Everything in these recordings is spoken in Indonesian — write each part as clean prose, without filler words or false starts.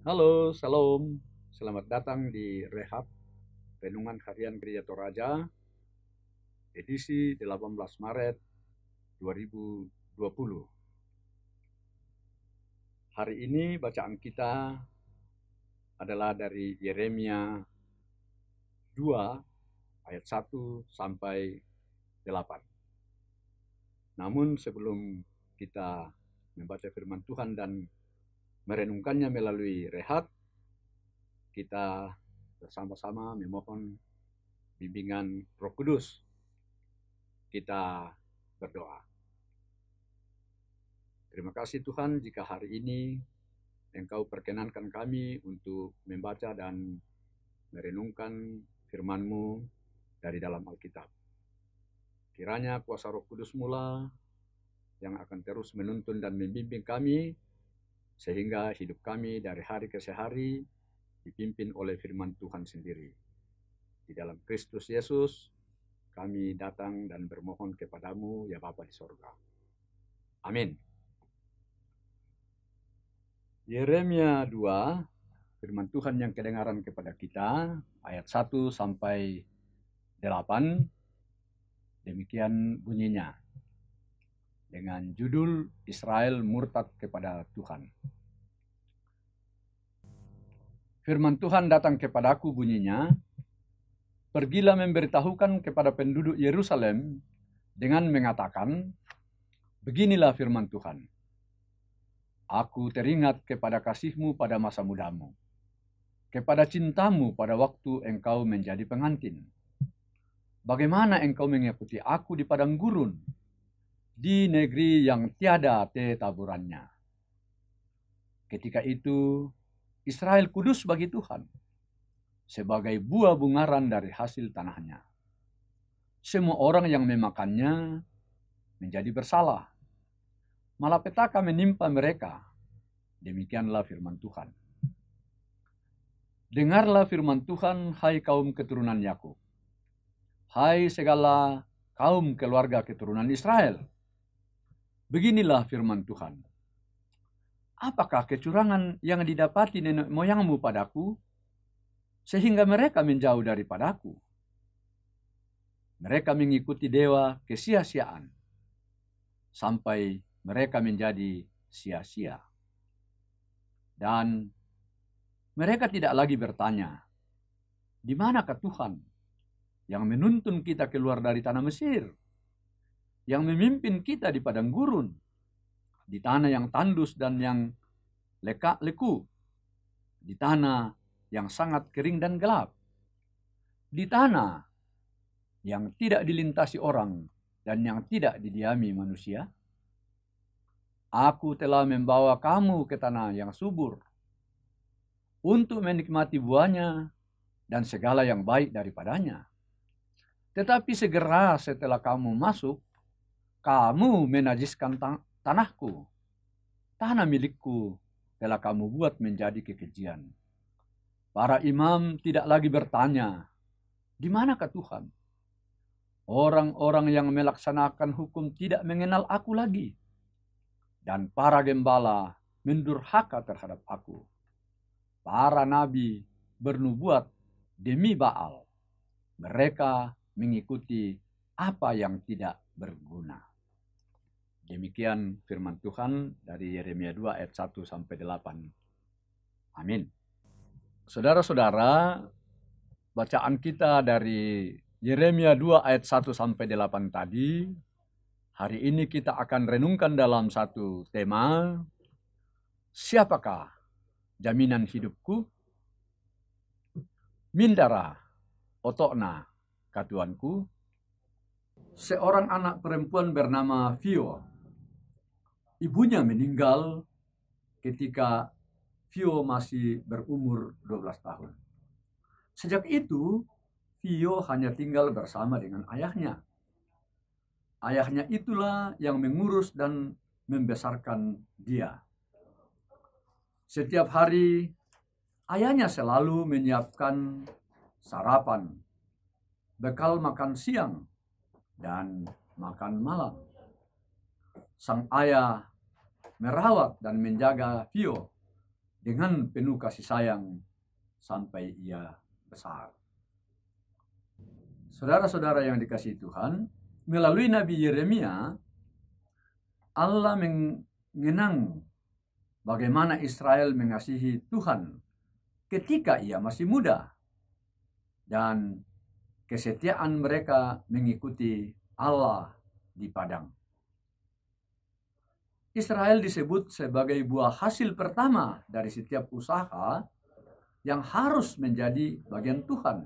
Halo, Shalom. Selamat datang di Rehab, Renungan Harian Gereja Toraja, edisi 18 Maret 2020. Hari ini bacaan kita adalah dari Yeremia 2 ayat 1 sampai 8. Namun sebelum kita membaca firman Tuhan dan merenungkannya melalui Rehab, kita bersama-sama memohon bimbingan Roh Kudus. Kita berdoa. Terima kasih Tuhan jika hari ini Engkau perkenankan kami untuk membaca dan merenungkan firman-Mu dari dalam Alkitab. Kiranya kuasa Roh Kudus mula yang akan terus menuntun dan membimbing kami, sehingga hidup kami dari hari ke hari dipimpin oleh firman Tuhan sendiri. Di dalam Kristus Yesus, kami datang dan bermohon kepadamu, ya Bapa di sorga. Amin. Yeremia 2, firman Tuhan yang kedengaran kepada kita, ayat 1 sampai 8, demikian bunyinya. Dengan judul Israel murtad kepada Tuhan. Firman Tuhan datang kepadaku bunyinya, pergilah memberitahukan kepada penduduk Yerusalem dengan mengatakan, beginilah firman Tuhan. Aku teringat kepada kasih-Mu pada masa mudamu, kepada cintamu pada waktu engkau menjadi pengantin. Bagaimana engkau mengikuti aku di padang gurun, di negeri yang tiada tetaburannya. Ketika itu, Israel kudus bagi Tuhan, sebagai buah bungaran dari hasil tanahnya. Semua orang yang memakannya menjadi bersalah. Malapetaka menimpa mereka. Demikianlah firman Tuhan. Dengarlah firman Tuhan, hai kaum keturunan Yakub. Hai segala kaum keluarga keturunan Israel. Beginilah firman Tuhan. Apakah kecurangan yang didapati nenek moyangmu padaku, sehingga mereka menjauh daripadaku? Mereka mengikuti dewa kesia-siaan, sampai mereka menjadi sia-sia. Dan mereka tidak lagi bertanya, di manakah Tuhan yang menuntun kita keluar dari tanah Mesir, yang memimpin kita di padang gurun, di tanah yang tandus dan yang leku, di tanah yang sangat kering dan gelap, di tanah yang tidak dilintasi orang dan yang tidak didiami manusia. Aku telah membawa kamu ke tanah yang subur untuk menikmati buahnya dan segala yang baik daripadanya. Tetapi segera setelah kamu masuk, kamu menajiskan tanahku. Tanah milikku telah kamu buat menjadi kekejian. Para imam tidak lagi bertanya, di manakah Tuhan? Orang-orang yang melaksanakan hukum tidak mengenal aku lagi. Dan para gembala mendurhaka terhadap aku. Para nabi bernubuat demi Baal. Mereka mengikuti apa yang tidak berguna. Demikian firman Tuhan dari Yeremia 2 ayat 1 sampai 8. Amin. Saudara-saudara, bacaan kita dari Yeremia 2 ayat 1 sampai 8 tadi, hari ini kita akan renungkan dalam satu tema, siapakah jaminan hidupku? Mindara otokna katuanku. Seorang anak perempuan bernama Vio. Ibunya meninggal ketika Vio masih berumur 12 tahun. Sejak itu, Vio hanya tinggal bersama dengan ayahnya. Ayahnya itulah yang mengurus dan membesarkan dia. Setiap hari, ayahnya selalu menyiapkan sarapan, bekal makan siang, dan makan malam. Sang ayah merawat dan menjaga Vio dengan penuh kasih sayang sampai ia besar. Saudara-saudara yang dikasihi Tuhan, melalui Nabi Yeremia, Allah mengenang bagaimana Israel mengasihi Tuhan ketika ia masih muda, dan kesetiaan mereka mengikuti Allah di padang. Israel disebut sebagai buah hasil pertama dari setiap usaha yang harus menjadi bagian Tuhan,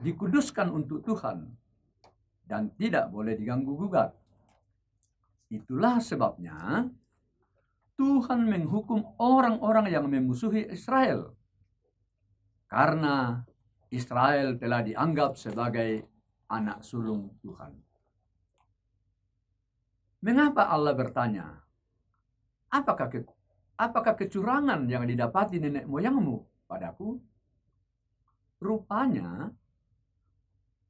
dikuduskan untuk Tuhan, dan tidak boleh diganggu-gugat. Itulah sebabnya Tuhan menghukum orang-orang yang memusuhi Israel, karena Israel telah dianggap sebagai anak sulung Tuhan. Mengapa Allah bertanya, apakah kecurangan yang didapati nenek moyangmu padaku? Rupanya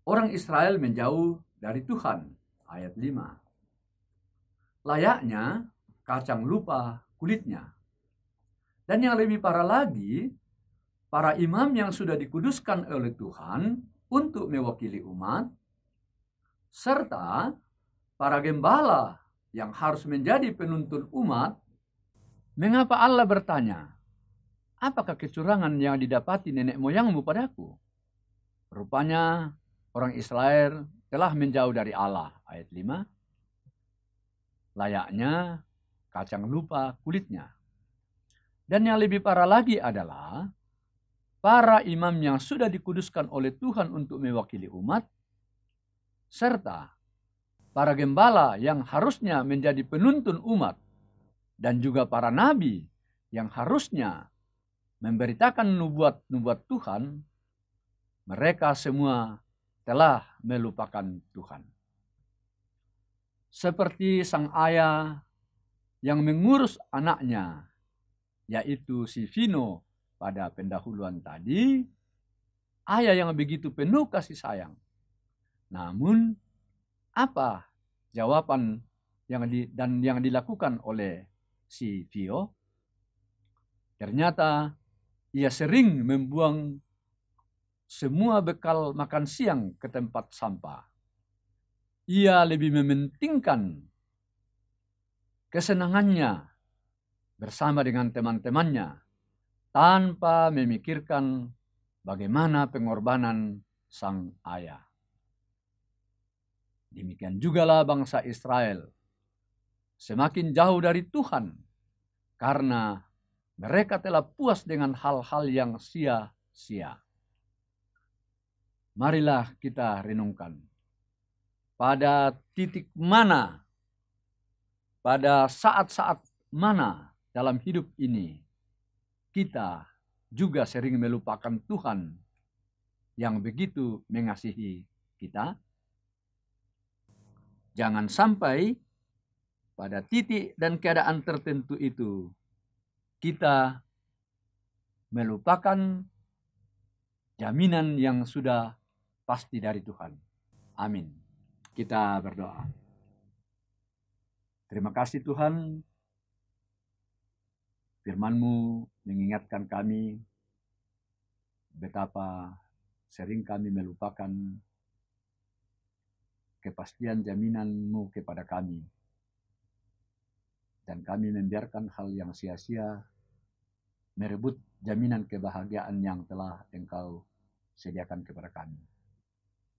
orang Israel menjauh dari Tuhan. Ayat 5. Layaknya kacang lupa kulitnya. Dan yang lebih parah lagi, para imam yang sudah dikuduskan oleh Tuhan untuk mewakili umat, serta para gembala yang harus menjadi penuntun umat. Mengapa Allah bertanya, apakah kecurangan yang didapati nenek moyangmu padaku? Rupanya orang Israel telah menjauh dari Allah. Ayat 5. Layaknya kacang lupa kulitnya. Dan yang lebih parah lagi adalah para imam yang sudah dikuduskan oleh Tuhan untuk mewakili umat, serta para gembala yang harusnya menjadi penuntun umat, dan juga para nabi yang harusnya memberitakan nubuat-nubuat Tuhan, mereka semua telah melupakan Tuhan. Seperti sang ayah yang mengurus anaknya, yaitu si Vino pada pendahuluan tadi, ayah yang begitu penuh kasih sayang. Namun, apa jawaban yang dilakukan oleh si Vio? Ternyata ia sering membuang semua bekal makan siang ke tempat sampah. Ia lebih mementingkan kesenangannya bersama dengan teman-temannya tanpa memikirkan bagaimana pengorbanan sang ayah. Demikian jugalah bangsa Israel semakin jauh dari Tuhan karena mereka telah puas dengan hal-hal yang sia-sia. Marilah kita renungkan, pada titik mana, pada saat-saat mana dalam hidup ini kita juga sering melupakan Tuhan yang begitu mengasihi kita. Jangan sampai pada titik dan keadaan tertentu itu kita melupakan jaminan yang sudah pasti dari Tuhan. Amin. Kita berdoa. Terima kasih Tuhan, firman-Mu mengingatkan kami betapa sering kami melupakan kepastian jaminan-Mu kepada kami. Dan kami membiarkan hal yang sia-sia merebut jaminan kebahagiaan yang telah Engkau sediakan kepada kami.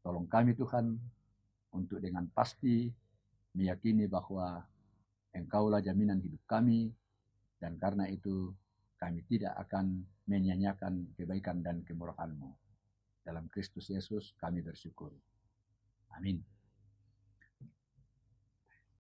Tolong kami Tuhan untuk dengan pasti meyakini bahwa Engkaulah jaminan hidup kami, dan karena itu kami tidak akan menyia-nyiakan kebaikan dan kemurahan-Mu. Dalam Kristus Yesus kami bersyukur. Amin.